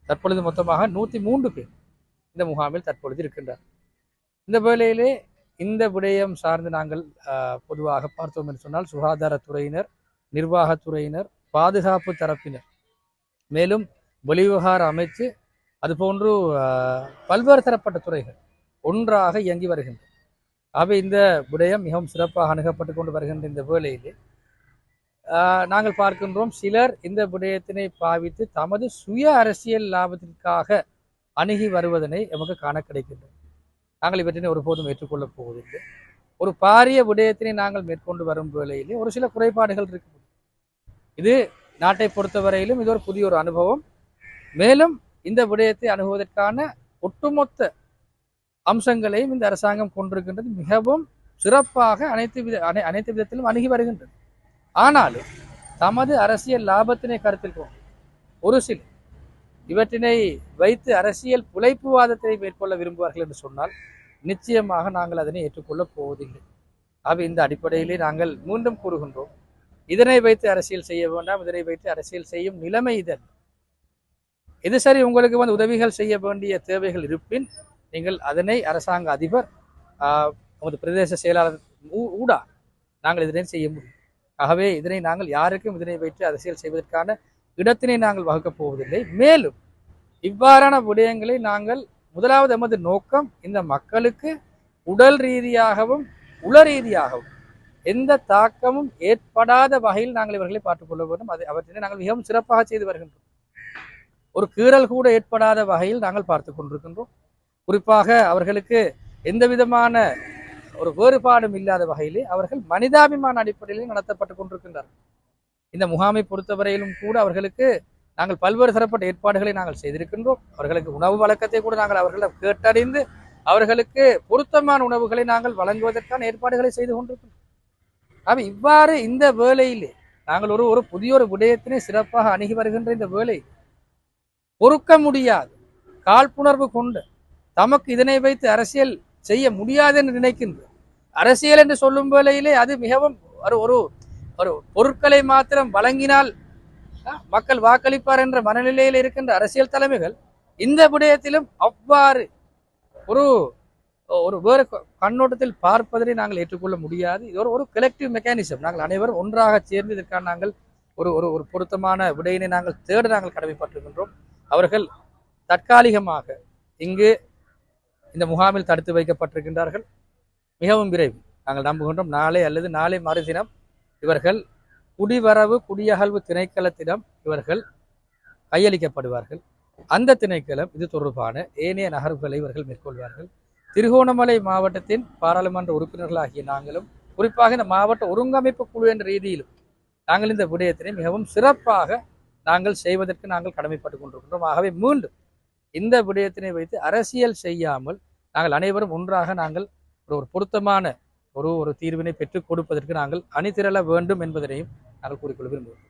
தற்பொழுது மொத்தமாக 103 பேர் இந்த முகாமில் தற்பொழுது இருக்கின்றார். இந்த வேளையிலே இந்த விடயம் சார்ந்து நாங்கள் பொதுவாக பார்த்தோம் என்று சொன்னால் சுகாதாரத்துறையினர், நிர்வாகத்துறையினர், பாதுகாப்பு தரப்பினர், மேலும் வெளிவிவகார அமைச்சு, அதுபோன்று பல்வேறு தரப்பட்ட துறைகள் ஒன்றாக இயங்கி வருகின்றன. ஆகவே இந்த விடயம் மிகவும் சிறப்பாக அணுகப்பட்டு கொண்டு வருகின்ற இந்த வேளையிலே நாங்கள் பார்க்கின்றோம் சிலர் இந்த விடயத்தினை பாவித்து தமது சுய அரசியல் லாபத்திற்காக அணுகி வருவதனை நமக்கு காண கிடைக்கின்றன. நாங்கள் இவற்றினை ஒருபோதும் ஏற்றுக்கொள்ளப் போவதில்லை. ஒரு பாரிய விடயத்தினை நாங்கள் மேற்கொண்டு வரும் வேளையிலே ஒரு சில குறைபாடுகள் இருக்கு. இது நாட்டை பொறுத்தவரையிலும் இது ஒரு புதிய ஒரு அனுபவம். மேலும் இந்த விடயத்தை அணுகுவதற்கான ஒட்டுமொத்த அம்சங்களையும் இந்த அரசாங்கம் கொண்டிருக்கின்றது. மிகவும் சிறப்பாக அனைத்து விதத்திலும் அணுகி வருகின்றது. ஆனாலும் தமது அரசியல் லாபத்தினை கருத்தில் கொண்டு ஒரு சில இவற்றினை வைத்து அரசியல் புலைப்புவாதத்தை மேற்கொள்ள விரும்புவார்கள் என்று சொன்னால் நிச்சயமாக நாங்கள் அதனை ஏற்றுக்கொள்ளப் போவதில்லை. ஆகவே இந்த அடிப்படையிலே நாங்கள் மீண்டும் கூறுகின்றோம், இதனை வைத்து அரசியல் செய்ய வேண்டாம், இதனை வைத்து அரசியல் செய்யும் நிலைமை இதன். இது சரி, உங்களுக்கு உதவிகள் செய்ய வேண்டிய தேவைகள் இருப்பின் நீங்கள் அதனை அரசாங்க அதிபர் நமது பிரதேச செயலாளர் ஊடா நாங்கள் இதனை செய்ய முடியும். ஆகவே இதனை நாங்கள் யாருக்கும் இதனை வைத்து அரசியல் செய்வதற்கான இடத்தினை நாங்கள் வகுக்கப் போவதில்லை. மேலும் இவ்வாறான விடயங்களை நாங்கள் முதலாவது எமது நோக்கம் இந்த மக்களுக்கு உடல் ரீதியாகவும் உள ரீதியாகவும் எந்த தாக்கமும் ஏற்படாத வகையில் நாங்கள் இவர்களை பார்த்துக்கொள்ள வேண்டும். அவற்றினை நாங்கள் மிகவும் சிறப்பாக செய்து வருகின்றோம். ஒரு கீறல் கூட ஏற்படாத வகையில் நாங்கள் பார்த்து கொண்டிருக்கின்றோம். குறிப்பாக அவர்களுக்கு எந்த விதமான ஒரு வேறுபாடும் இல்லாத வகையிலே அவர்கள் மனிதாபிமான அடிப்படையில் நடத்தப்பட்டு கொண்டிருக்கின்றார்கள். இந்த முகாமை பொறுத்தவரையிலும் கூட அவர்களுக்கு நாங்கள் பல்வேறு தரப்பட்ட ஏற்பாடுகளை நாங்கள் செய்திருக்கின்றோம். அவர்களுக்கு உணவு வழக்கத்தை கூட நாங்கள் அவர்களிடம் கேட்டறிந்து அவர்களுக்கு பொருத்தமான உணவுகளை நாங்கள் வழங்குவதற்கான ஏற்பாடுகளை செய்து கொண்டிருக்கின்றோம். ஆக இவ்வாறு இந்த வேளையிலே நாங்கள் ஒரு புதிய ஒரு விடயத்தினை சிறப்பாக அணுகி வருகின்ற இந்த வேளை பொறுக்க முடியாது காழ்ப்புணர்வு கொண்டு தமக்கு இதனை வைத்து அரசியல் செய்ய முடியாது என்று நினைக்கின்ற அரசியல் என்று சொல்லும் வேளையிலே அது மிகவும் ஒரு ஒரு பொருட்களை மாத்திரம் வழங்கினால் மக்கள் வாக்களிப்பார் என்ற மனநிலையில் இருக்கின்ற அரசியல் தலைமைகள் இந்த விடயத்திலும் அவ்வாறு ஒரு ஒரு வேறு கண்ணோட்டத்தில் பார்ப்பதை நாங்கள் ஏற்றுக்கொள்ள முடியாது. இது ஒரு கலெக்டிவ் மெக்கானிசம். நாங்கள் அனைவரும் ஒன்றாக சேர்ந்து இதற்கான நாங்கள் ஒரு பொருத்தமான விடையினை நாங்கள் தேட நாங்கள் கடமைப்பட்டிருக்கின்றோம். அவர்கள் தற்காலிகமாக இங்கு இந்த முகாமில் தடுத்து வைக்கப்பட்டிருக்கின்றார்கள். மிகவும் விரைவில் நாங்கள் நம்புகின்றோம் நாளை அல்லது நாளை மறுதினம் இவர்கள் குடிவரவு குடியகழ்வு திணைக்களத்திடம் இவர்கள் கையளிக்கப்படுவார்கள். அந்த திணைக்களம் இது தொடர்பான ஏனைய நகர்வுகளை இவர்கள் மேற்கொள்வார்கள். திருகோணமலை மாவட்டத்தின் பாராளுமன்ற உறுப்பினர்களாகிய நாங்களும் குறிப்பாக இந்த மாவட்ட ஒருங்கமைப்பு குழு என்ற ரீதியிலும் நாங்கள் இந்த விடயத்தினை மிகவும் சிறப்பாக நாங்கள் செய்வதற்கு நாங்கள் கடமைப்பட்டு கொண்டிருக்கின்றோம். ஆகவே மீண்டும் இந்த விடயத்தினை வைத்து அரசியல் செய்யாமல் நாங்கள் அனைவரும் ஒன்றாக நாங்கள் ஒரு பொருத்தமான ஒரு தீர்வினை பெற்றுக் கொடுப்பதற்கு நாங்கள் அணிதிரள வேண்டும் என்பதனையும் நாங்கள் கூறிக்கொள்ள விரும்புகிறோம்.